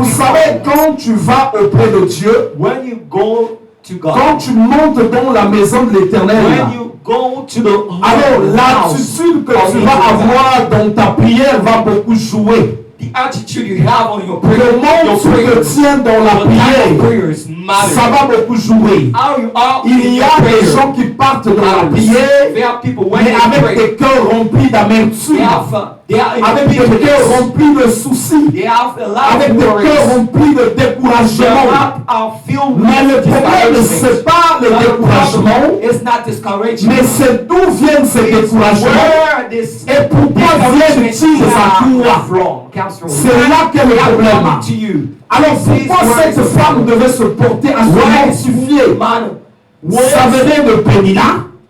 Vous savez, quand tu vas auprès de Dieu, when you go to God, quand tu montes dans la maison de l'Éternel, when you go to the alors house l'attitude que of tu the vas Lord, avoir dans ta prière va beaucoup jouer. the attitude you have on your prayer, Comment your tu te prayers, tiens dans la your type of prière, prayers matter. ça va beaucoup jouer. How you are Il in y your a des prayer gens qui partent dans la matters. prière, There are people when mais they avec pray, des cœurs remplis d'amertume, they are in avec des cœurs bitterness. remplis de soucis, They have a lot avec of des worries. cœurs remplis de Their découragement. heart are filled with Mais le problème, discouragement. c'est pas le But the découragement, problem is not discouragement. mais c'est d'où viennent ces It's découragements where this et pourquoi viennent-ils à toi. C'est là qu'est le problème. To you. Alors pourquoi cette femme devait se porter à se mortifier? Ça venait de Pénina.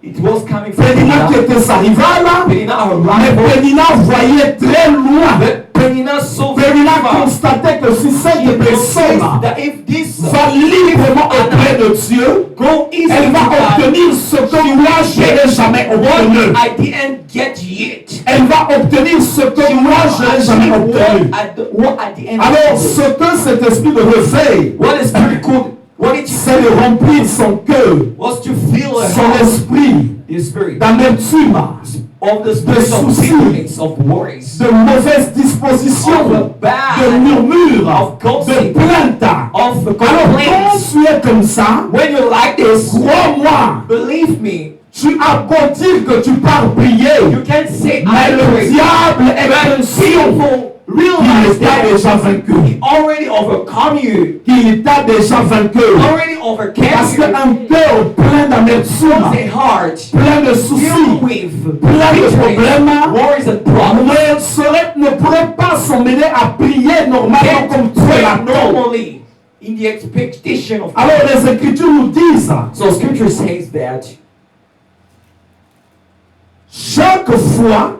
It was coming from Pénina qui était sa rivale, Penina, her mais rival. Pénina voyait très loin. But Penina saw Pénina far. constatait que si cette She personne noticed that if this va librement auprès de Dieu, go easy elle to va God, obtenir ce que moi je n'ai jamais obtenu. what I didn't get yet. Elle va obtenir ce que moi je n'ai jamais obtenu. What at the end. Alors ce que cet esprit de réveil, What is very cool. What did you c'est de remplir son cœur, was to feel son esprit the spirit d'amertume, of the spirit of soucis, bitterness, of worries, de mauvaises dispositions, of a bad, de murmures, of de gossip, plaintes. of Alors quand complaints. tu es comme ça, When you're like this, crois-moi, believe me, tu as beau dire que tu pars prier, you can't say mais I le pray. diable est But conscient people qu'il realize t'a that déjà vaincu, he already overcome you, qu'il t'a déjà vaincu. already overcame Parce you. qu'un cœur plein d'amertume, A heart plein de soucis, filled with plein de problèmes, worries and problems ne pourrait pas s'emmener à prier normalement comme tu pray l'attends. normally in the expectation of Alors les Écritures nous disent, So scripture says that chaque fois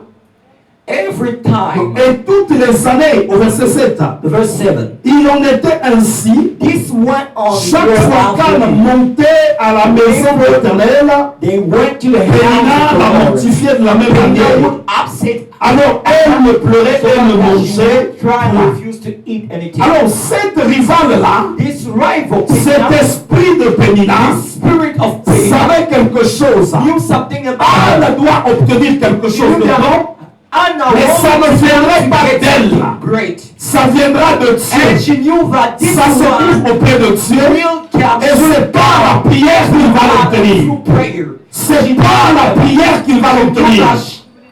every time, et toutes les années, au verset 7, the verse 7, il en était ainsi. this went on Chaque year fois after qu'elle year. montait à la maison de l'Éternel, They went to the Pénina house la of the Lord. mortifiait de la même Penina manière. would upset Alors elle ne pleurait, so elle ne that she mangeait would try and point. refuse to eat anything. Alors cette rivale-là, This rival, cet Penina, esprit de Pénina, this spirit of Penina, savait quelque chose. knew something about Elle doit obtenir quelque chose de bon, Anna mais ça ne viendrait pas wanted to get d'elle. something great. Ça viendra de And Dieu. she knew that this Ça se trouve one auprès de Dieu. will come Et ce n'est pas la prière qu'il va l'obtenir. through prayer. C'est pas la prière qu'il va l'obtenir.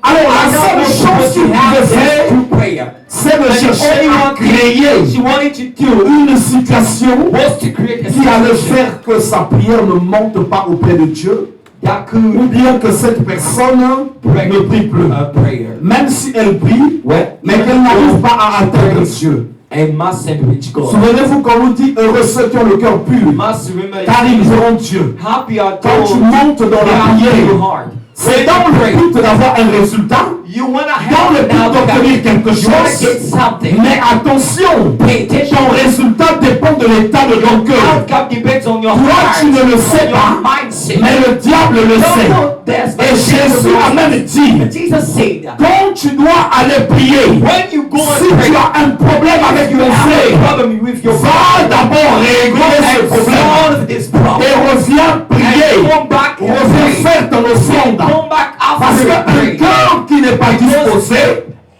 Alors la seule chose qu'il pouvait faire, through prayer. c'est de And the chercher only à one thing créer she wanted to do une situation was to create a qui allait situation faire que sa prière ne monte pas auprès de Dieu, that ou could bien que cette personne ne prie plus. a prayer. Même si elle prie, mais qu'elle n'arrive pas à atteindre Dieu. And must send reach God. Souvenez-vous quand on dit heureux ceux qui ont le cœur pur, Must remember car ils verront Dieu. happy are Quand tu those montes dans that la are prière, true heart. c'est dans le but d'avoir un résultat, You wanna dans le have now but d'obtenir quelque you wanna chose. get something. Mais attention, Pay attention. ton résultat dépend de l'état de ton cœur. Outcome depends on your Toi, heart, tu ne le sais on your pas, mindset. mais le diable le sait. There's Et Jésus a même dit, Jesus said that quand tu dois aller prier, when you go si and tu pray, as un problème avec you ton have a frère, problem with your va d'abord régler ce and problème solve this problem. et reviens And prier, come back and reviens pray. faire ton offrande. Come back Parce after qu'un you pray. cœur qui n'est pas disposé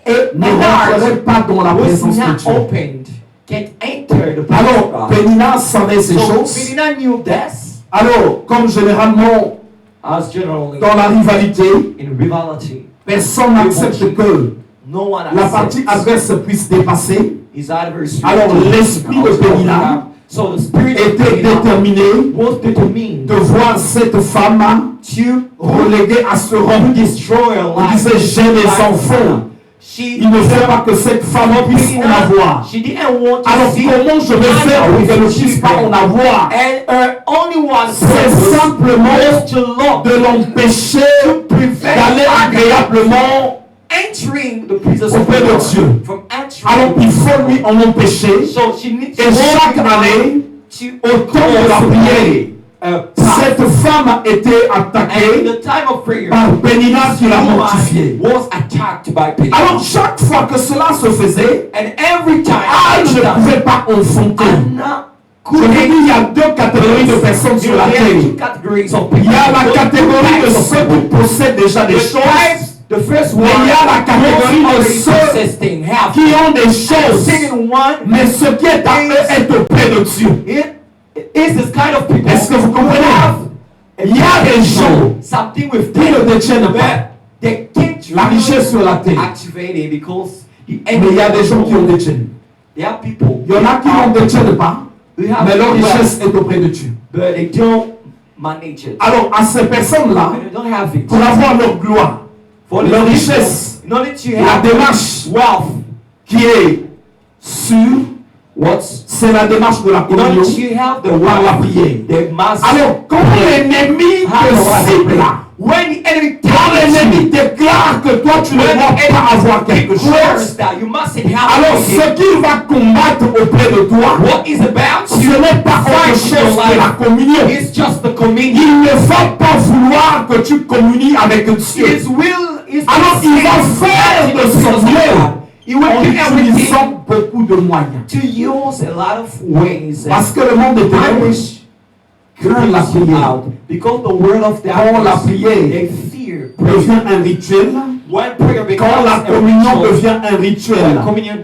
A ne heart rentrerait pas dans la was présence de not Dieu. opened can enter the presence Alors, of God. Pénina savait ces So choses. Penina knew this Alors, comme généralement as generally dans la rivalité, in rivalry. personne n'accepte que No one la partie accepts adverse puisse dépasser. his adversary. Alors, l'esprit de Pénina So the spirit of était Penina déterminé was determined de voir cette femme to reléguée à ce rang. destroy her Il life. disait, j'ai les enfants. Il ne faut pas que cette femme puisse en avoir. She didn't want to Alors see comment je vais faire pour qu'elle ne puisse pas en avoir? and her only one C'est purpose simplement was to lock de l'empêcher d'aller agréablement entering the presence of auprès de God Dieu. from Alors entering. il faut lui en empêcher. So she needs Et chaque année, to au temps de la prière, Cette femme a été And in attaquée the time of prayer, par Pénina qui l'a woman mortifiée. was attacked by Peter. Alors chaque fois que cela se faisait, And every time Anne ne pouvait pas enfronter. Anna Je vous dis, il y a deux catégories de personnes sur la terre. two categories of Il people. y a la Those catégorie two de types of ceux qui people. possèdent déjà des The choses, types, the first one, mais il y a la catégorie de already ceux possessing, have. qui ont des The choses, second one, mais ce qui est à eux est auprès de Dieu. it is this kind of people. Est-ce que vous who comprenez? have Il y a des gens something with qui ne them détiennent pas that they can't la richesse sur la terre, activate it because the mais il y a des gens qui en détiennent. There are people. Il y en a qui n'en détiennent pas, They have mais leur wealth, richesse est auprès de Dieu. but they don't manage it. Alors à ces personnes-là, They don't have it. pour avoir leur gloire, For leur the richesse, people, in order to la have démarche wealth, qui est sûre, c'est la démarche de la in order communion to have the par la wealth, prière. they must. Alors, quand l'ennemi te cible, when the enemy quand l'ennemi déclare que toi tu ne when dois the pas avoir quelque declares chose, that you mustn't have alors anything, ce qu'il va combattre auprès de toi, what is about ce you n'est pas autre chose que la communion. is just the communion. Il ne va pas vouloir que tu communies avec Dieu. His will is Alors il va faire de son mieux He will en do everything utilisant beaucoup de moyens. to use a lot of ways. Parce que le monde est ténébreux. Crains la prière. Out because the word of Quand la darkness, prière they fear prayer. devient un rituel, When prayer becomes quand la a communion ritual, devient un when rituel, communion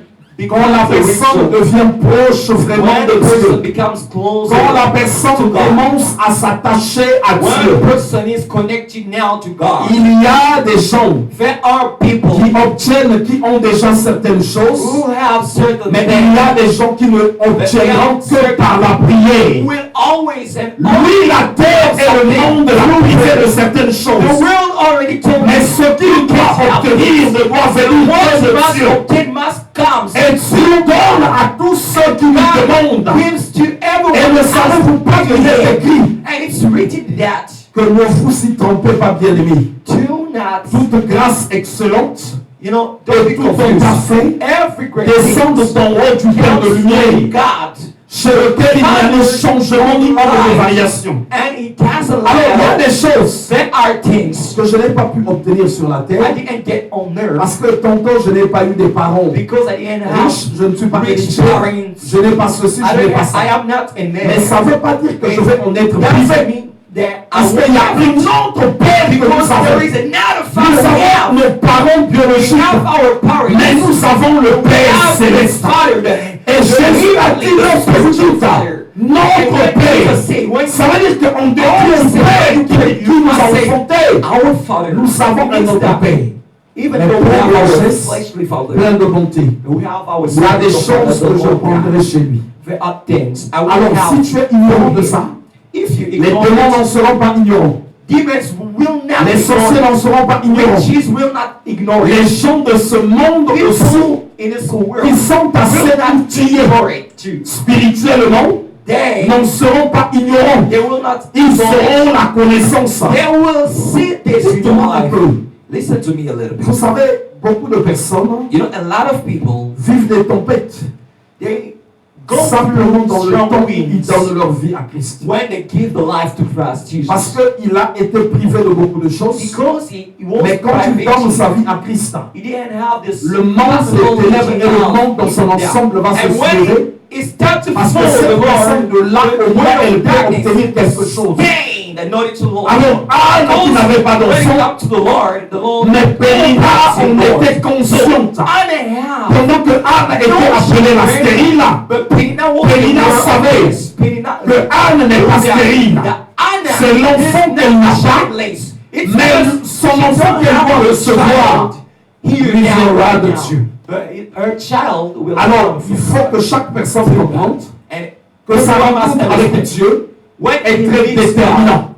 quand la becomes a personne ritual, devient proche vraiment when the de person Dieu, becomes closer quand la to personne God, commence à s'attacher à when Dieu, the person is connected now to God, il y a des gens there are people qui obtiennent, qui ont déjà certaines choses, who have certain mais il y a things des gens qui ne obtiendront que par la prière. will always and Lui, la terre et le monde l'ont privé de certaines the choses. world already told Mais me ce qu'il doit obtenir ne doit venir what que de must Dieu. obtain must come. Et Dieu donne à tous ceux qui lui demandent. Gives to everyone. Et ne savez-vous pas qu'il est écrit And it's written that que ne vous y trompez pas, bien-aimés. do not, Toute grâce excellente you know, don't et be tout don confused. parfait Every great descendent thing d'en haut du Père de comes lumière, from God, chez lequel il n'y a ni changement ni ordre de variation. and it has a Alors, il y a level. des choses There are things que je n'ai pas pu obtenir sur la I terre didn't get on earth parce que tantôt je n'ai pas eu des parents because I didn't have riches, je ne suis pas rich héritier, parents. je n'ai pas ceci, je n'ai pas ça. I am not in Mais there. ça ne veut pas dire que je vais en être That privé. doesn't mean that I Parce will qu'il y a have une it. autre paix que nous Because avons. there is another Nous Father we avons have. nos parents We biologiques, have our parents. mais nous avons le We Père have the céleste. Father. Et Jésus a dit lorsque vous dites notre Père, ça veut dire qu'en dehors du Père qui nous a enfantés, Our Father. nous avons un autre Père, Even mais though we plein have de our richesse, fleshly Father, plein de bonté. we have our Il y a des spiritual choses Father, que je Lord prendrai God. chez lui. There are things I will Alors have. si tu es ignorant de ça, If you les ignore démons n'en it, seront pas ignorants. demons will not Les sorciers ignore n'en seront pas ignorants. it. Witches will not ignore Les it. gens de ce monde aussi, People in this world ils sont assez will not outillés ignore it too. spirituellement, They n'en seront pas ignorants. will not Ils ignore it. auront la connaissance. They will see this in your Dites-moi un life. peu. Listen to me a little Vous bit. savez, beaucoup de personnes You know, a lot of people, vivent des tempêtes they go simplement through dans le strong temps où ils winds donnent leur vie à Christ. when they give the life to Christ Jesus. Parce qu'il a été privé de beaucoup de choses. Because he was Mais quand il donne sa vie à Christ, he didn't have this le monde des ténèbres et le monde dans son ensemble va se and when soulever. it starts to Parce que fall, cette the personne Lord, de là au moins elle peut darkness obtenir quelque chose. gained and knowledge to the Lord. Alors Anne qui n'avait pas When it d'enfant, comes to the Lord, the Lord mais Pénina en Lord. était consciente. Anyhow, Pendant que Anne était appelée la stérile, but Penina was Pénina aware of savait this. Penina que Anne n'est pas stérile. C'est l'enfant qu'elle n'a pas, mais son enfant qu'elle doit recevoir lui viendra de Dieu. Her child will Alors, il faut que chaque personne comprenne and que sa rencontre avec Dieu when est he très meets déterminant.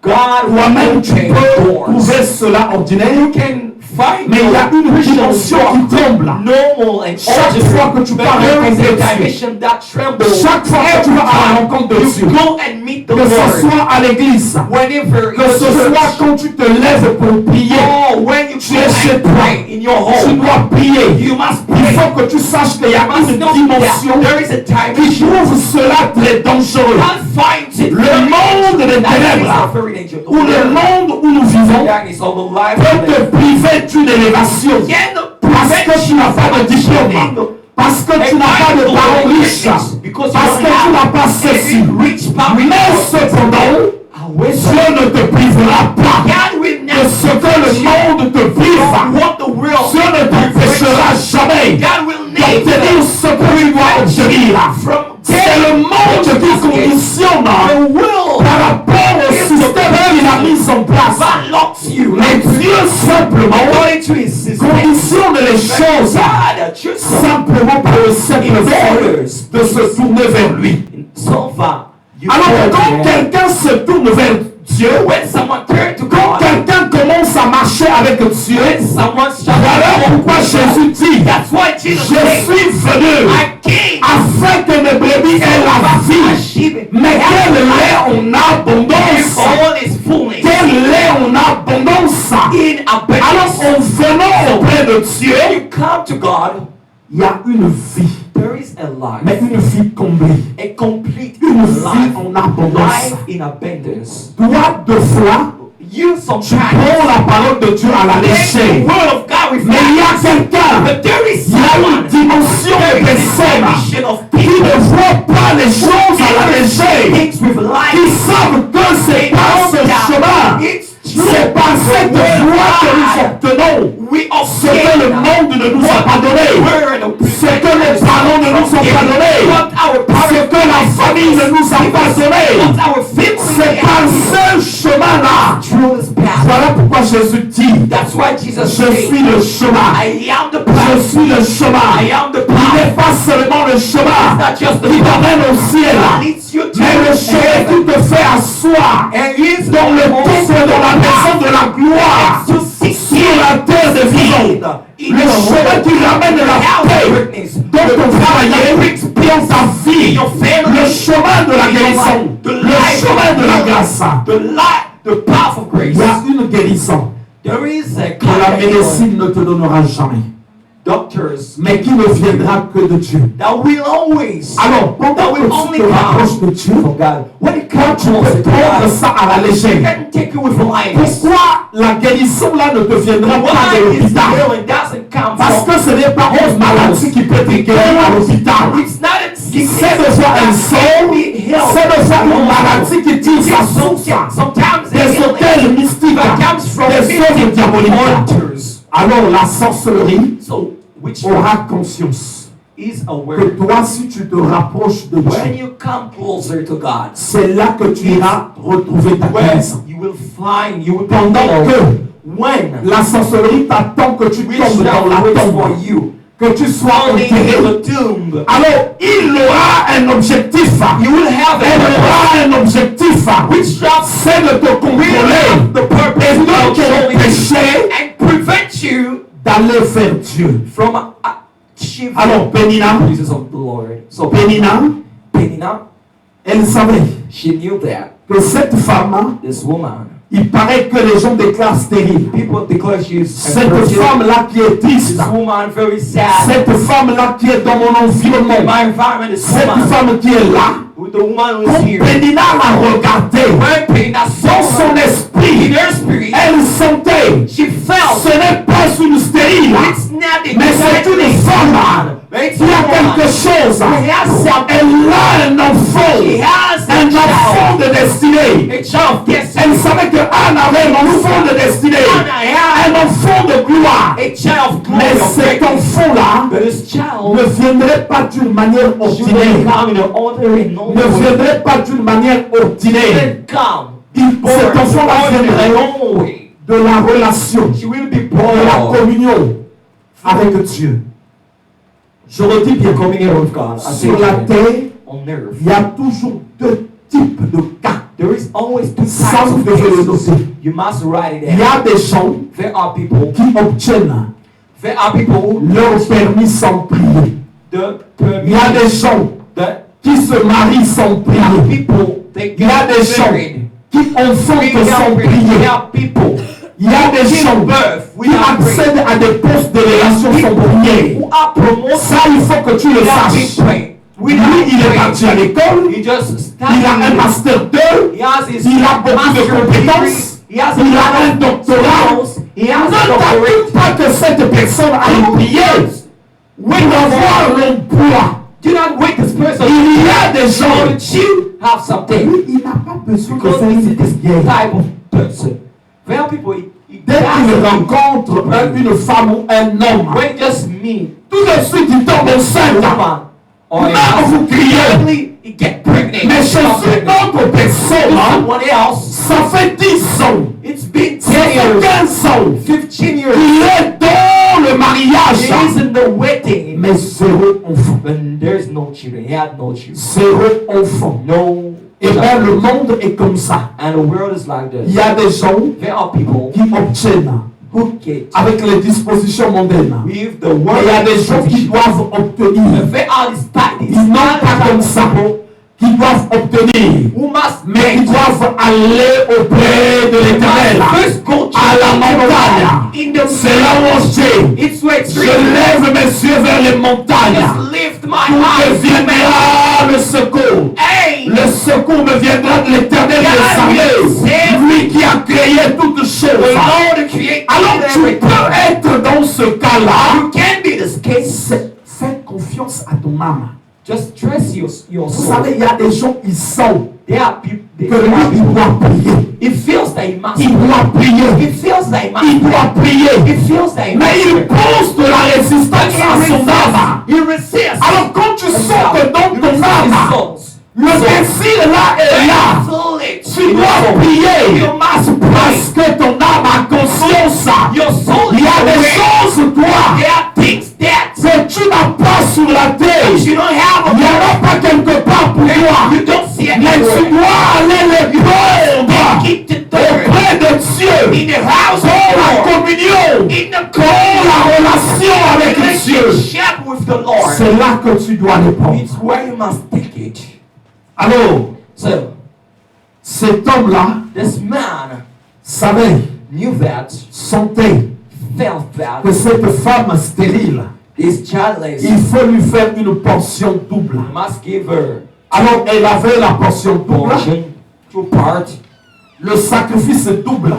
God Toi-même, will tu change peux doors. trouver cela ordinaire, You can find mais il y a une dimension qui tremble. normal and Chaque ordinary. fois que tu But vas there is rencontrer a Dieu, dimension that trembles. chaque fois que tu vas à la rencontre de You Dieu, go and meet the que ce Lord. soit à l'église, Whenever que ce soit quand tu te lèves pour prier, or when you tu go es chez and toi, pray in your tu home, dois prier. you must Il pray. faut que tu saches qu'il y a You must une know dimension that there is a qui dimension trouve cela très dangereux. that finds it Le very monde des ténèbres, ou le monde où nous vivons, peut te priver d'une élévation. Parce que tu n'as pas de diplôme, parce que tu n'as pas de parole riche, parce que tu n'as pas ceci. Mais cependant, Dieu ne te privera pas de ce que le monde te prive. Dieu ne t'empêchera jamais d'obtenir ce que tu dois obtenir. C'est le monde qui conditionne par rapport au système qu'il a mis en place. Mais Dieu simplement conditionne les choses simplement pour le simple fait de se tourner vers lui. Alors quand quelqu'un se tourne vers Dieu, quand quelqu'un commence à marcher avec Dieu, voilà pourquoi Jésus dit, je suis venu afin que mes brebis aient la vie, mais qu'elle l'ait en abondance. Qu'elle l'ait en abondance. Alors en venant auprès de Dieu, il y a une vie. Mais une vie comblée. Une vie en abondance. Toi, de foi, tu prends la parole de Dieu à la légère. Mais il y a quelqu'un, il y a une dimension de personnes qui ne voient pas les choses à la légère. Qui savent que c'est par ce chemin, c'est par cette voie que nous obtenons ce que le monde ne nous a pas donné, ce que les parents ne nous ont pas donné, ce que la famille ne nous a pas donné. C'est par ce chemin-là. Voilà pourquoi Jésus dit, je suis le chemin. Je suis le chemin. Il n'est pas seulement le chemin qui t'amène au ciel, mais le chemin qui te fait asseoir dans le temple de la maison de la gloire sur la terre des vivants. Le chemin qui ramène la paix dans ton foyer, dans ta vie. Le chemin de la guérison. Le chemin de la grâce. Il y a une guérison que la médecine ne te donnera jamais, mais qui ne viendra que de Dieu. Alors, pendant que tu te rapproches de Dieu, quand tu peux prendre ça à la légère, pourquoi la guérison là ne te viendra pas de l'hôpital? Parce que ce n'est pas une maladie qui peut te guérir à l'hôpital. C'est déjà un sort, c'est déjà une maladie qui tire sa source des hôtels mystiques, des œuvres diaboliques. Alors la sorcellerie aura conscience que toi, si tu te rapproches de Dieu, c'est là que tu iras retrouver ta guérison. Pendant que la sorcellerie t'attend que tu tombes dans la tombe, que tu sois enterré, alors il aura un objectif. Elle aura un objectif, c'est de te contrôler et de t'empêcher d'aller vers Dieu. Alors Pénina, elle savait que cette femme, il paraît que les gens déclarent stérile. Cette femme-là qui est triste, cette femme-là qui est dans mon environnement, cette femme qui est là, quand Pénina l'a regardée, dans son esprit, elle sentait, ce n'est pas une stérile, mais c'est une femme. Il y a quelque chose. Elle a un enfant de destinée. Elle savait que Anne avait un enfant de destinée, un enfant de gloire. Mais cet enfant-là ne viendrait pas d'une manière ordinaire. Ne viendrait pas d'une manière ordinaire. Cet enfant-là viendrait de la relation, de la communion avec Dieu. Je redis bien, sur la terre, il y a toujours deux types de cas. Ça, vous devez le noter. Il y a des gens qui obtiennent leur permis sans prier. Il y a des gens qui se marient sans prier. Il y a des gens qui enfantent sans prier. Il y a des gens qui accèdent à des postes de relation sans prier. Ça, il faut que tu le saches. Lui, il est parti à l'école. He just Il a un master 2. He has his Il a beaucoup de compétences. He has Il a un doctorat. He has a Ne t'attends pas que cette personne aille prier pour avoir l'emploi. Do not wait this person. Il y a des gens. You have something. Lui, il n'a pas besoin de Because faire this une is this prière. type of person. There are people. Dès qu'il rencontre une femme ou un homme, When just me, tout de suite il tombe enceinte. woman, or Même vous criez. suddenly he get pregnant. Mais chez une autre personne, Someone else. ça fait 10 ans, It's been ça 10 fait years, 15 ans 15 years. qu'il est dans le mariage. He is in the wedding, Mais zéro enfant. and there's no children. He had no children. Zéro enfant. No. Et bien le monde est comme ça. And the world is like Il this. y a des gens There are people qui obtiennent who get avec les dispositions mondaines. with the Et il world. y a des gens qui doivent obtenir. There are these Ils n'ont pas comme ça qui doivent obtenir. who must Mais ils doivent aller auprès de l'Éternel. first go to À la montagne. in the C'est là où je suis. It's where it's Je lève mes yeux vers les montagnes. Just lift my D'où me eyes. viendra le secours. Hey! Le secours me viendra de l'Éternel des armées. Lui qui a créé toutes The choses. Lord created Alors tu everything. peux être dans ce cas-là. You can be this case. Fais confiance à ton âme. Just trust your Vous soul. savez, il y a des gens qui sont There are people. que lui, il doit prier. It feels that he must. Il doit prier. It feels that he must. Il doit prier. It feels that he Mais il must. pose de la résistance à son âme. He resists. Alors quand tu sens que dans ton âme, le désir là est là, tu dois prier. You must Parce pray. que ton âme a conscience. Your soul Il y a des aware. choses, toi, There are things that que tu n'as pas sur la terre. you don't have. Il n'y en a pas quelque part pour toi. You don't see it. Mais tu dois aller les prendre Keep the third auprès de Dieu. in the house Pour la of communion. in the Pour la relation avec Dieu. relationship with the Lord. C'est là que tu dois les prendre. It's where you must take it. Alors, So cet homme-là this man savait, knew that, sentait felt that que cette femme stérile, this childless il faut lui faire une portion double. must give her Alors, elle avait la portion double, portion, two part, le sacrifice double.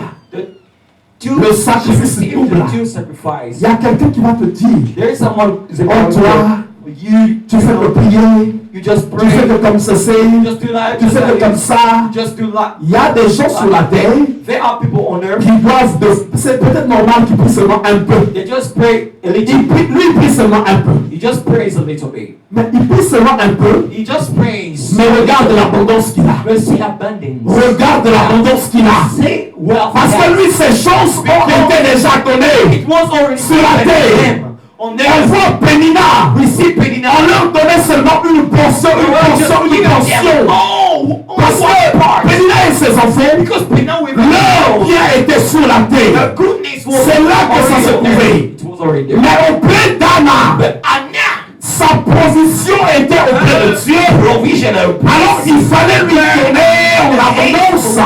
two Le sacrifice receive double. the two sacrifice. Il y a quelqu'un qui va te dire, There is someone who is oh about toi, you tu fais que prier, you just tu fais pray, que comme ceci, just do that, tu just fais que comme like ça. just do like. Il y a des gens sur la terre There are people on earth. qui doivent, c'est peut-être normal qu'ils prient seulement un peu. They just pray a little. Lui, il prie seulement un peu. He just prays a little bit. Mais il prie seulement un peu. He just prays. Mais regarde l'abondance qu'il a. But see abundance. Regarde l'abondance qu'il a. See wealth. Parce que lui, ces choses ont été déjà données. It was already Sur la given terre. to him. On On earth. voit Pénina. We see Penina. On leur donnait seulement une portion, une portion, une portion. Oh, Parce que Pénina et ses enfants, because Penina with leur bien était sur la terre. the goodness was C'est là que ça se already there. trouvait. It was already there. Mais auprès d'Anna, But Anna, sa provision était auprès de Dieu. provisional. Alors il fallait lui donner en abondance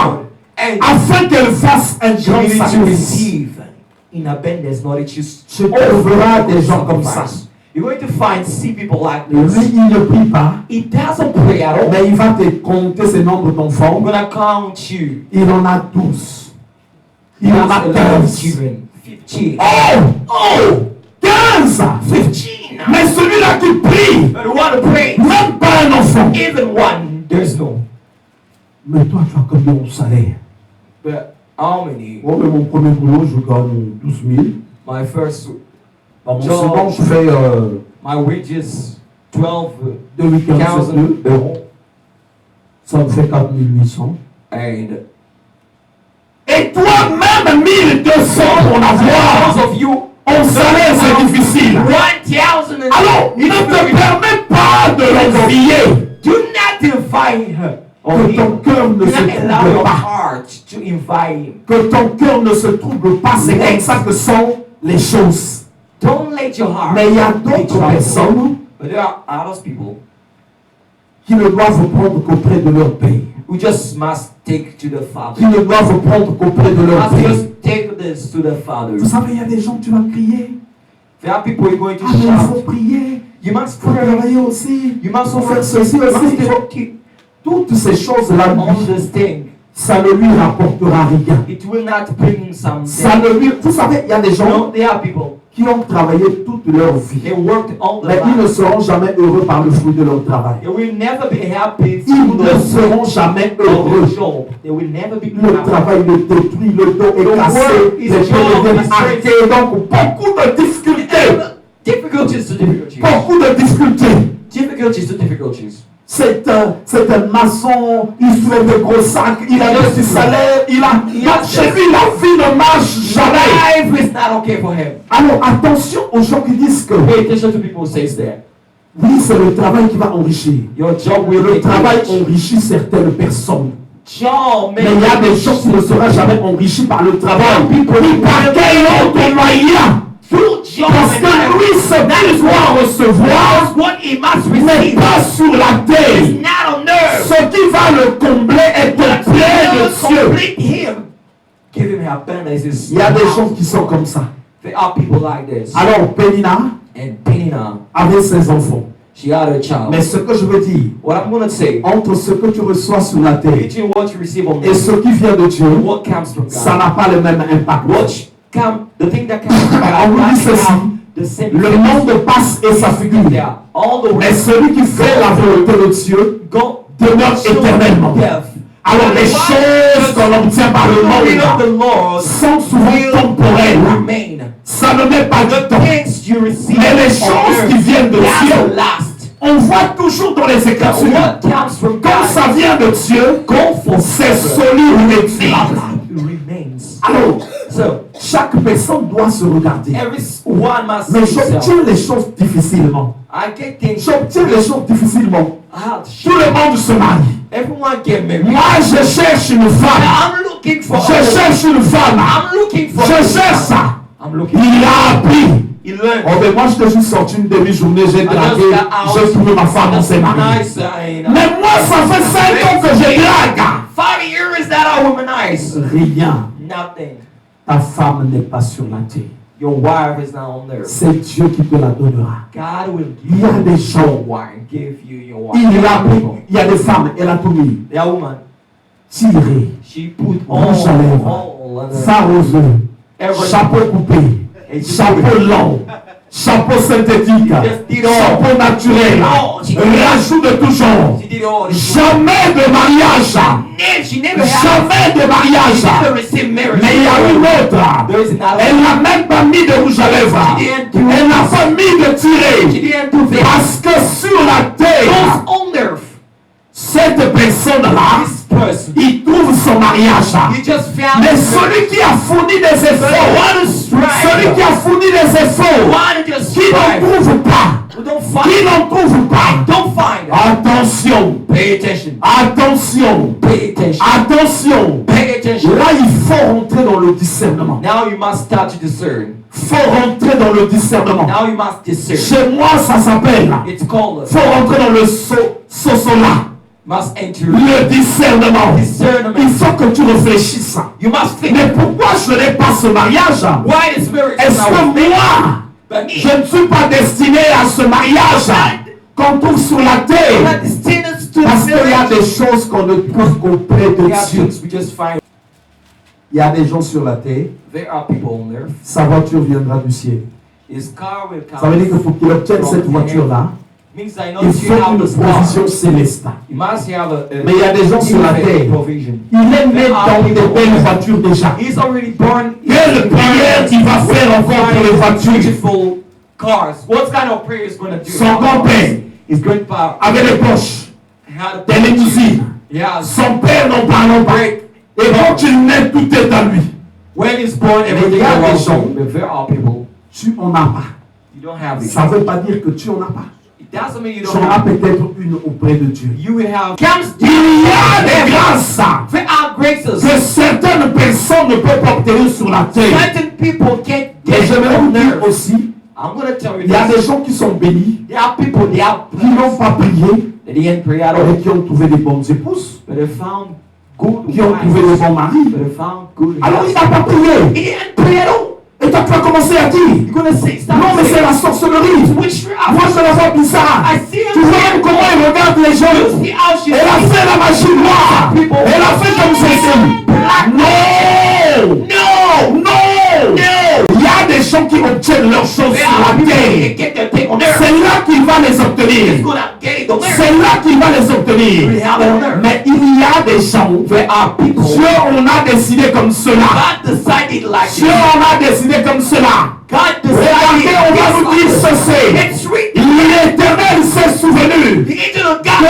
And afin qu'elle fasse un you grand need to sacrifice. receive in abundance, not that you Tu trouveras des gens comme ça. You're going to see people like Lui, this. il ne prie pas, He doesn't pray at all. mais il va te compter ce nombre d'enfants. I'm gonna count you. Il en a 12. Il He en has a 11 15. children. 15. Oh! 15! 15. Mais celui-là qui prie, But the one who prays, même pas un enfant. even one, there's no. Mais toi, tu as combien de salaire? But how many? Moi, mais mon premier boulot, je gagne 12 000. My first, Dans mon Job. second, je fais my wages, 12 2 week-ends sur 2. 1,000 euros. Ça me fait 4 800. And Et toi-même, 1200 pour avoir. those of you, En salaire, c'est difficile. 1,000. Alors, ne te permets pas de l'envier. Do not invite her. Or Que ton him. cœur ne Do se not allow trouble your pas. heart to invite him. Que ton cœur ne se trouble pas. C'est comme ça que sont les choses. Don't let your heart Mais il y a be d'autres troubled. personnes But there are other people qui ne doivent prendre qu'auprès de leur Père. who just must take to the Qui Father. ne doivent prendre qu'auprès de leur Must Père. just take this to the Father. Vous savez, il y a des gens, tu vas crier. There are people who are going to Ah, mais il faut shout. prier. Il You must Il faut pray. travailler aussi. You must Il faut faire work. ceci You must aussi. do Toutes ces choses-là, all this thing. ça ne lui rapportera rien. It will not bring some. Ça ne lui... Vous savez, il y a des You know, gens there are people. qui ont travaillé toute leur vie. They worked all Mais their ils ne life. seront jamais heureux par le fruit de leur travail. They will never be happy Ils through ne the seront jamais of heureux. their job. They will never be Le happy. travail le détruit, le dos est The cassé, work is les pieds wrong, deviennent is arqués. Donc, beaucoup de difficultés. Difficulties to difficulties. Beaucoup de difficultés. Difficulties to difficulties. C'est un maçon, il soulève de gros sacs, il a le salaire, donc chez lui la vie ne marche jamais. Life is not okay for him. Alors attention aux gens qui disent que Pay attention to people who says that. oui, c'est le travail qui va enrichir. Your job will Le make travail you rich. enrichit certaines personnes. Job Mais il y a des gens qui ne seront jamais enrichis par le travail. Ni par quel autre moyen? Through job Parce and que lui, ce qu'il doit recevoir what he must n'est receive pas sur la terre. is not on earth. Ce qui va le combler est au plein de Dieu. Complete him. Give him abundance. Il y a des gens qui sont comme ça. There are people like this. Alors, Pénina And Penina, avait ses enfants. she had a child. Mais ce que je veux dire, What I'm going to say, entre ce que tu reçois sur la terre between what you receive on et earth, ce qui vient de Dieu, what comes from ça God, n'a pas le même impact. the thing that comes from On God, vous dit doesn't ceci, have the same le effect. monde passe et sa figure. Yeah, all the Mais way celui qui fait la volonté de Dieu go demeure éternellement. death. Alors les choses qu'on obtient par le The will of monde the Lord sont souvent will temporelles. remain. Ça ne met pas de The temps. things you receive Mais les on choses earth, qui viennent de they Dieu, will last. on voit toujours dans les But Écritures, what comes from quand God, ça vient de Dieu, c'est solide et durable. remains. Alors, So chaque personne doit se regarder. everyone must Mais see himself. j'obtiens les choses difficilement. I get things. J'obtiens les choses difficilement. Ah, Tout le monde se marie. everyone get married. Moi, je cherche une femme. I'm looking for. Je cherche une femme. I'm looking for. Je cherche ça. I'm looking. Il a appris. He learned. Oh, mais moi, je t'ai juste sorti une demi-journée, j'ai dragué, j'ai trouvé ma femme, on s'est marié. Nice, Mais moi, ça fait 5 ans que je drague. 5 years that I womanize. Rien. Nothing. Ta femme n'est pas sur la terre. Your wife is not on there. C'est Dieu qui te la donnera. God will Il give y a des your gens, wife. Give you your wife. il a pris, il y a des femmes, elle a tout mis. That woman, Tiré, she put rouge à lèvres, all on her. fard aux yeux, Everything. chapeau coupé, chapeau long, chapeau synthétique, chapeau naturel, rajout de tout genre. She did all this. Jamais de mariage. She never had. Jamais de She mariage. never received marriage. Mais il y a une autre. There is another. Elle n'a même pas mis de rouge à lèvres. Elle n'a pas mis de She tirer. didn't do that. Parce que sur la Those terre, on earth. cette personne-là, This person. il trouve son mariage. You just found. Mais celui qui a fourni des efforts, celui qui a fourni des efforts, Why did you qui n'en strive? trouve pas, We don't qui find. n'en trouve pas, Don't find. attention, Pay attention. attention, Pay attention. attention. Pay attention. Là, il faut rentrer dans le discernement. Now you must start to discern. Il faut rentrer dans le discernement. Now you must discern. Chez moi, ça s'appelle. It's called. Il faut rentrer dans le sosola. Must enter. Le discernement. Il Discernment. faut que tu réfléchisses. You must think. Mais pourquoi je n'ai pas ce mariage? Why the spirit is Est-ce que now moi, but me? je ne suis pas destiné à ce mariage qu'on trouve sur la I'm terre? not destined to Parce qu'il y a marriage. des choses qu'on ne trouve qu'auprès de There are Dieu. things we just find. Il y a des gens sur la terre, There are people on earth. sa voiture viendra du ciel. His car will come. Ça veut dire que pour qu'il obtienne cette voiture-là, Means I know il you faut have une this car. provision céleste. You must have a Mais il y a des gens sur la terre, provision. il est né dans des belles voitures déjà. He's already born. Quelle prière il va faire encore pour les voitures? Beautiful cars. What kind of prayer is going to do? Son grand-père His grandpa avait des poches, had a des limousines. Yeah. Son père n'en parlons pas. Et quand il naît, tout est à lui. When he's born, everything il y a des around gens- him. But there are people Tu en as pas. you don't have it. Ça ne veut pas dire que tu en as pas. It doesn't mean you Tu don't en as have it. peut-être une auprès de Dieu. You will have. Comes Il y a des grâces There are graces. que certaines personnes ne peuvent pas obtenir sur la terre. Certain people can't Et get j'aimerais vous on dire earth. aussi, I'm going to tell you il y a des this. gens qui sont bénis, There are people, they are qui n'ont pas prié, They didn't pray at all. et qui ont trouvé des bonnes épouses, But they found good qui ont trouvé des wives. bons maris. But they found good Alors il husbands. n'a pas prié. He didn't pray at all. Et Et toi, tu vas commencer à dire, You're going to say, stop non, mais c'est saying, la sorcellerie. witchcraft. Moi, je la vois bizarre. I see Tu vois même comment elle regarde les gens. You see how she's Elle a fait la magie noire. Elle a fait comme ceci. Non! No! Non! Il y a des gens qui obtiennent leurs choses There sur are la people that terre. get their thing on earth. C'est là qu'il va les He's obtenir. going to get it on earth. C'est là qu'il va les We obtenir. have it on earth. Mais il y a des gens. There are people. Dieu on a décidé comme cela. God decided like Dieu this. on a décidé comme cela. God Regardez, decided on va vous dire this. ceci. It's written. L'Éternel s'est souvenu The angel of de God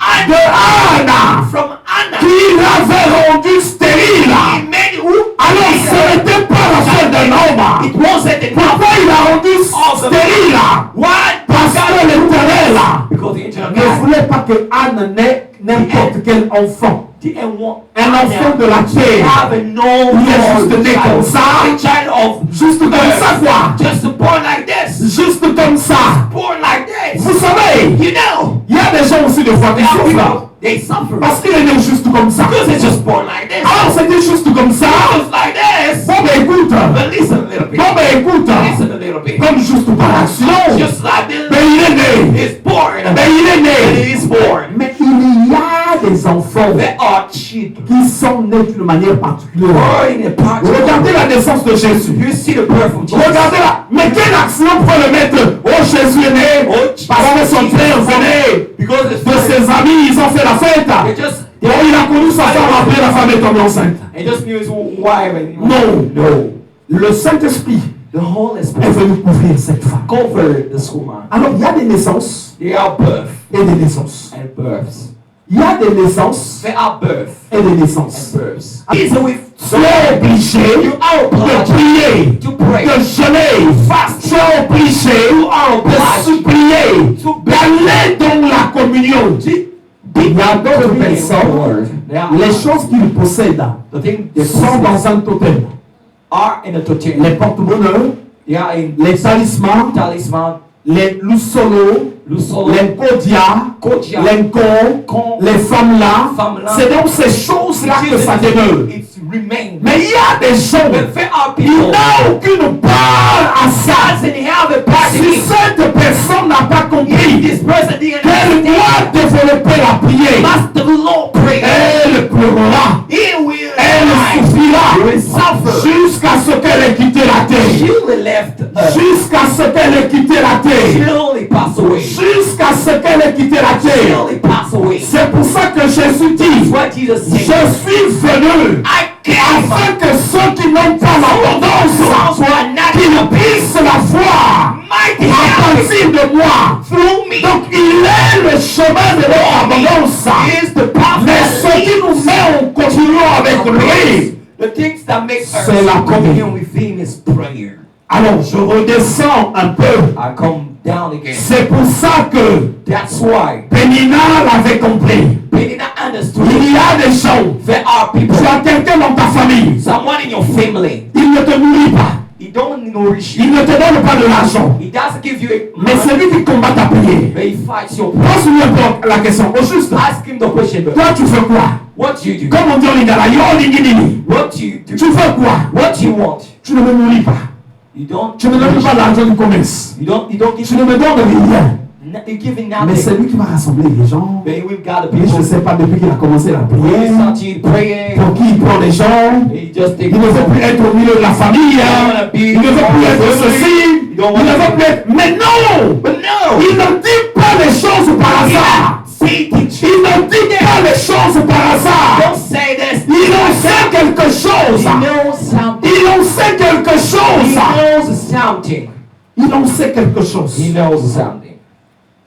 Anna, from Anna. qui l'avait rendu stérile. He made who? Alors ce n'était pas la faute d'un homme. It wasn't the Pourquoi il a rendu stérile? Why? Parce que l'Éternel Because the angel of ne God voulait pas que Anne n'ait n'importe quel enfant. didn't want Un enfant de la terre. have a no Il est juste né comme ça. A child of Juste comme ça quoi. just born like this. Juste comme ça. Born like this. Vous savez, You know. il y a des gens aussi des fois qui There are souffrent. people, they suffer. Parce qu'il est né juste comme ça. Because they're just born like this. Alors c'était juste comme ça. Just like this. Bon ben écoute. But listen a little bit. Bon ben écoute. Listen a little bit. Comme juste par accident. Just like this. Ben il est né. Is born. Ben il est né. He is born. Mais il y a des enfants There are children. qui sont nés d'une manière particulière. Born in a particular. Regardez la naissance de Jésus. You see the birth of Jesus. Regardez-la. Mais quel accident pour le mettre? Oh Jésus est né. Parce que son père venait Because it's de ses amis, ils ont fait la fête. They just Et il a connu sa femme après la femme est tombée enceinte. It just knew his wife and Non. Le Saint-Esprit the Holy est Spirit venu couvrir cette femme. covered this woman. Alors il y a des naissances There are birth et des naissances. and births. Il y a des naissances There are birth et des and naissances. births. It's with Tu es obligé you are de obliged prier, to pray. de jeûner, Fast. tu es obligé You are de obliged supplier, to d'aller dans la communion. Il y a d'autres personnes, les choses qu'ils possèdent The thing ils sont dans un totem. are in a totem. Les porte-bonheur, They are in les talismans, talisman, les lusolo, Lusolo, les kodia, Kodia, les con, les femmes là. C'est dans ces choses-là que ça demeure. It's remained. Mais il y a des gens, But there are il people n'a aucune part à ça. doesn't have a part in Si it. cette personne n'a pas compris This person didn't qu'elle doit développer la prière, must the Lord pray. elle pleurera, He will elle die. souffrira He will suffer. jusqu'à ce qu'elle ait quitté la terre. She will left us. Jusqu'à ce qu'elle ait quitté la terre. She'll only pass away. Jusqu'à ce qu'elle ait quitté la She'll terre. only pass away. C'est pour ça que Jésus dit, What Jesus je said. suis venu I came afin que ceux qui n'ont pas l'abondance, qu'ils puissent la voir mighty à happy partir de moi. through me. Donc il est le chemin de leur abondance. Is the path Mais that ce qui leads nous met en continuant avec lui. The things that make us C'est la communion with him is prayer. Alors je redescends un peu. I come down again. C'est pour ça que That's why Pénina l'avait compris. they did not understood. Il y a des gens. There are people, Tu as quelqu'un dans ta famille. someone in your family, Il ne te nourrit pas. he don't nourish you. Il ne te donne pas de l'argent. He doesn't give you a Mais c'est lui qui combat ta prière. but he fights your prayer. Pose-lui un peu la question. Au juste. Ask him the question, but Toi tu fais quoi? what do you do? Comme on dit en lingala, yo lingini. What do you do? Tu fais quoi? What do you want? Tu ne me nourris pas. You don't. Tu ne me donnes pas l'argent du commerce. You don't give. Tu ne me donnes rien. You're giving Mais nothing. c'est lui qui va rassembler les gens. But we've got the Mais je people. ne sais pas depuis qu'il a commencé la He prière. started praying. Pour qui il prend les gens. He just takes. Il ne veut plus être au milieu de la famille. Hein. Il ne veut plus être ceci. Il ne veut plus être... Mais non! But no. Il ne dit pas les choses par hasard. Satan. Il ne dit pas les choses par hasard. Don't say this. Il en sait quelque chose. He knows something. Il en sait quelque He chose. knows something. Il en sait quelque chose. He knows something.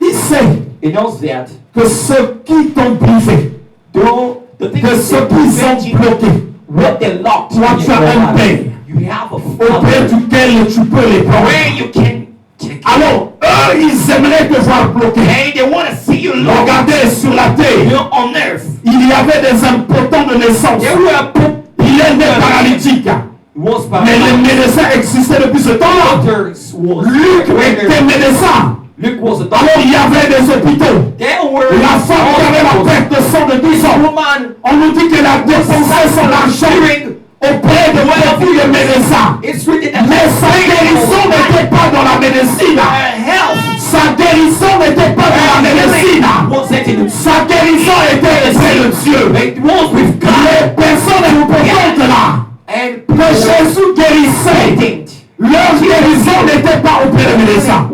Il sait He knows that. que ceux qui t'ont privé, Though the thing que is, ceux qui sont bloqués, what they locked toi in tu your as un life, père you have a auprès father duquel tu peux les prendre. where you can take it. Alors, eux, ils aimeraient te voir bloqué. Hey, they want to see you locked. Regardez sur la terre, You're on earth. il y avait des impotents de naissance. They were Il est né paralytique. was Mais les médecins existaient depuis ce temps-là. doctors was Luc était médecin. Luke was a doctor. Alors il y avait des hôpitaux. There were La femme qui avait la perte de sang de 10 ans. woman On nous dit qu'elle a dépensé son argent auprès de beaucoup de médecins. It's written that Mais sa guérison n'était pas dans la médecine. Sa guérison n'était pas dans la médecine. Sa guérison était auprès de Dieu. Les personnes importantes là, que Jésus guérissait, leur guérison n'était pas auprès de médecins.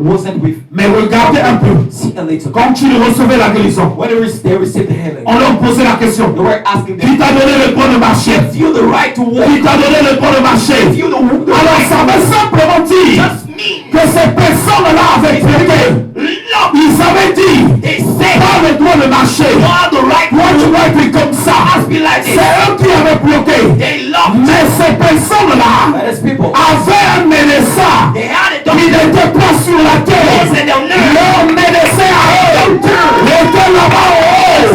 Mais regardez un peu. Quand ils recevaient la guérison, on leur posait la question. Qui t'a donné le droit de marcher? Qui t'a donné le droit de marcher? Alors ça veut simplement dire que ces personnes-là avaient prêté. Ils avaient dit, pas le droit de marcher. Toi tu dois être comme ça. C'est eux qui avaient bloqué. Mais ces personnes-là avaient un médecin qui n'était pas sur la terre. Leur médecin à eux était là-bas au haut.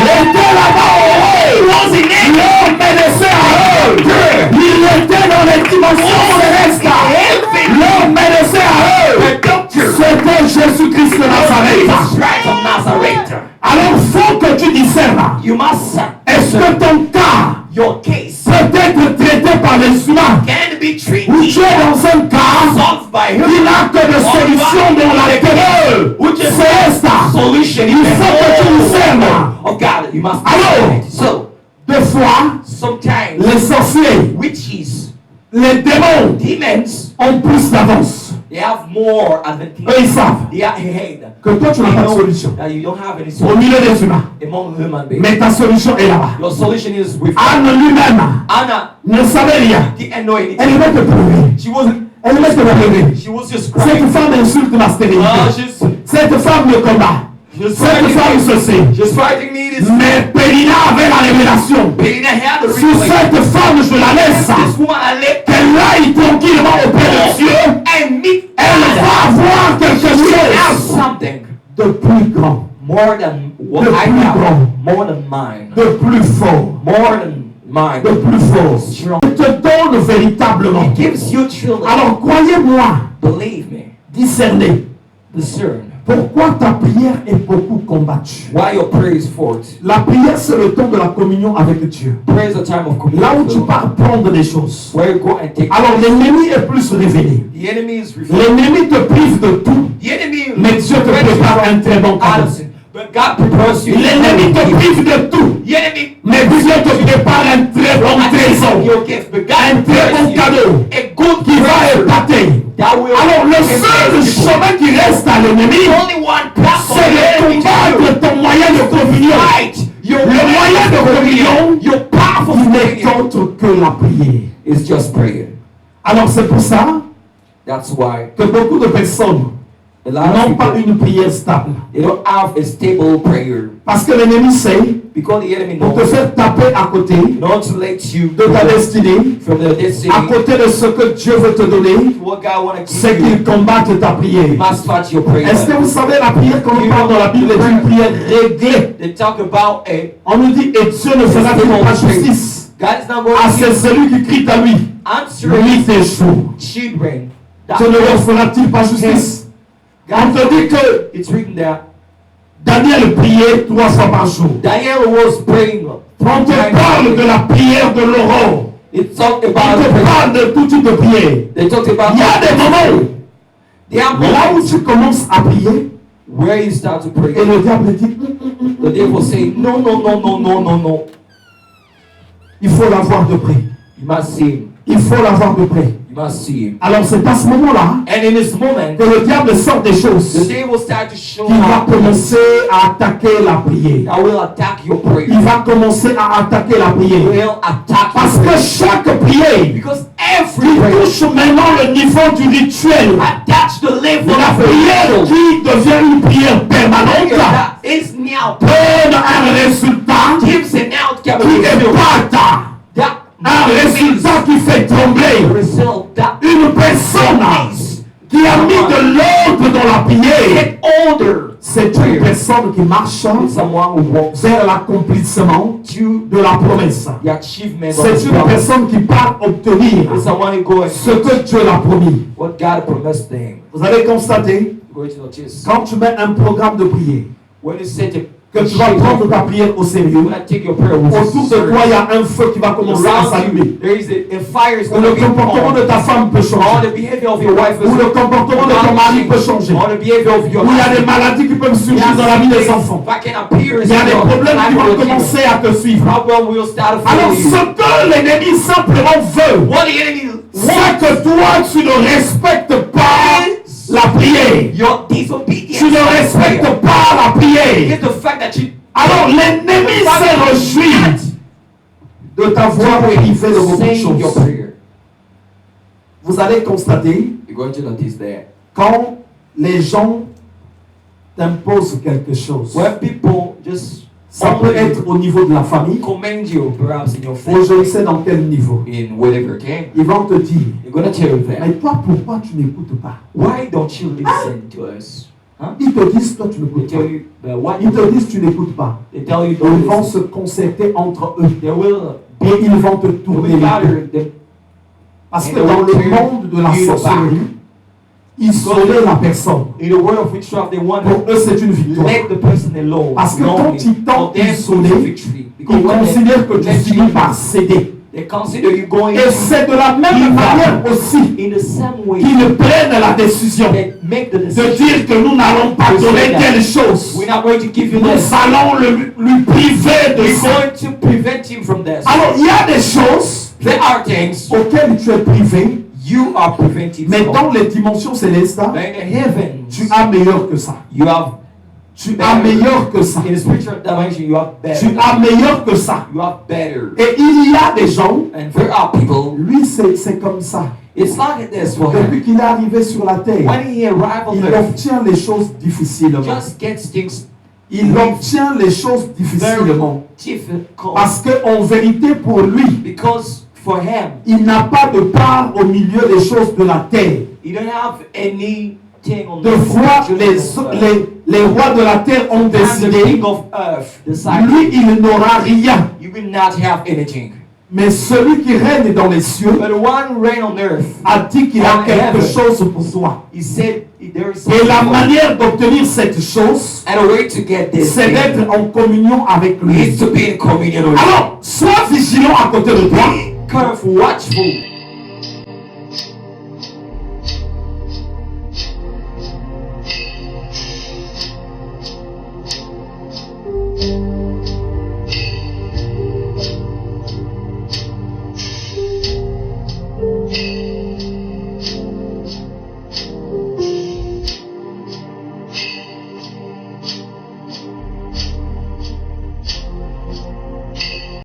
Était là-bas au haut. Leur médecin à eux, il était dans les dimensions célestes. Leur médecin à eux, c'était Jésus-Christ de Nazareth. Alors faut que tu discernes. Est-ce que ton cas peut être traité par les humains? Ou tu es dans un cas qui n'a que de solution dans la terre céleste? Il faut que tu discernes. Alors, des fois, les sorciers, les démons ont plus d'avance. Eux, ils savent que toi, tu n'as pas de solution au milieu des humains. Mais ta solution est là-bas. Anne lui-même ne savait rien. Elle aimait te pleurer. Elle aimait te pleurer. Cette femme insulte ma stérilité. Cette femme me combat. Cette femme ceci. Mais Pélina avait la révélation. Sur cette femme, je la laisse. Qu'elle aille tranquillement auprès de Dieu. Elle va avoir quelque chose de plus grand. De plus fort. De plus fort. Il te donne véritablement. Alors croyez-moi. Discernez. Pourquoi ta prière est beaucoup combattue? La prière, c'est le temps de la communion avec Dieu. Là où tu pars prendre des choses. Alors l'ennemi est plus révélé. L'ennemi te prive de tout. Mais Dieu te prépare un très bon cadeau. L'ennemi te prive de tout. Mais Dieu te prépare un très bon trésor. Un très bon cadeau qui va épater. Alors le seul chemin qui reste à l'ennemi, c'est de combattre ton moyen de communion. Le moyen de communion, il n'est autre que la prière. Alors c'est pour ça que beaucoup de personnes n'ont pas une prière stable. Parce que l'ennemi sait, pour te faire taper à côté de ta destinée, à côté de ce que Dieu veut te donner, c'est qu'il combatte ta prière. Est-ce que vous savez, la prière, quand on parle dans la Bible, est une prière réglée. On nous dit, et Dieu ne fera-t-il pas justice à celui qui crie à lui? Lui t'échoue. Dieu ne leur fera-t-il pas justice? On te dit que Daniel priait 3 fois par jour. On te parle de la prière de l'aurore. On te parle de tout type de prière. Il y a des moments là où tu commences à prier et le diable dit non. Il faut l'avoir de près. Il faut l'avoir de près. Alors c'est à ce moment-là que le diable sort des choses qui va commencer à attaquer la prière. Il va commencer à attaquer la prière. Parce que chaque prière qui touche maintenant le niveau du rituel, la prière qui devient une prière permanente, donne un résultat qui épate. Un résultat qui fait trembler. Une personne qui a mis de l'ordre dans la prière, c'est une personne qui marche vers l'accomplissement de la promesse. C'est une personne qui part obtenir ce que Dieu l'a promis. Vous avez constaté, quand tu mets un programme de prière, que tu vas prendre ta prière au sérieux. Autour de toi, il y a un feu qui va commencer à s'allumer. Ou le comportement de ta femme peut changer. Ou le comportement de ton mari peut changer. Ou il y a des maladies qui peuvent surgir dans la vie des enfants. Il y a des problèmes qui vont commencer à te suivre. Alors ce que l'ennemi simplement veut, c'est que toi tu ne respectes pas la prière. Tu ne respectes pas la prière. Alors l'ennemi s'est réjoui de t'avoir privé de beaucoup de choses. Vous allez constater, quand les gens t'imposent quelque chose, ça peut être au niveau de la famille, et je ne sais dans quel niveau. Ils vont te dire, mais toi, pourquoi tu n'écoutes pas? Why don't you listen to us? Ils te disent, toi tu n'écoutes pas. Ils te disent, tu n'écoutes pas. Ils vont se concerter entre eux. Et ils vont te tourner les dos. Parce que dans le monde de la sorcellerie, isoler la personne, pour eux c'est une victoire. Parce que quand ils t'ont isolé, ils considèrent que tu finis par céder. Et c'est de la même manière aussi qu'ils prennent la décision de dire que nous n'allons pas donner telle chose. Nous allons lui priver de ça. Alors il y a des choses auxquelles tu es privé. Mais dans les dimensions célestes, tu as meilleur que ça. Tu as meilleur que ça. Tu as meilleur que ça. Et il y a des gens, lui c'est comme ça. Depuis qu'il est arrivé sur la terre, il obtient les choses difficilement. Il obtient les choses difficilement. Parce qu'en vérité pour lui, il n'a pas de part au milieu des choses de la terre. De fois, les rois de la terre ont décidé, lui, il n'aura rien. Mais celui qui règne dans les cieux a dit qu'il a quelque chose pour toi. Et la manière d'obtenir cette chose, c'est d'être en communion avec lui. Alors, sois vigilant à côté de toi.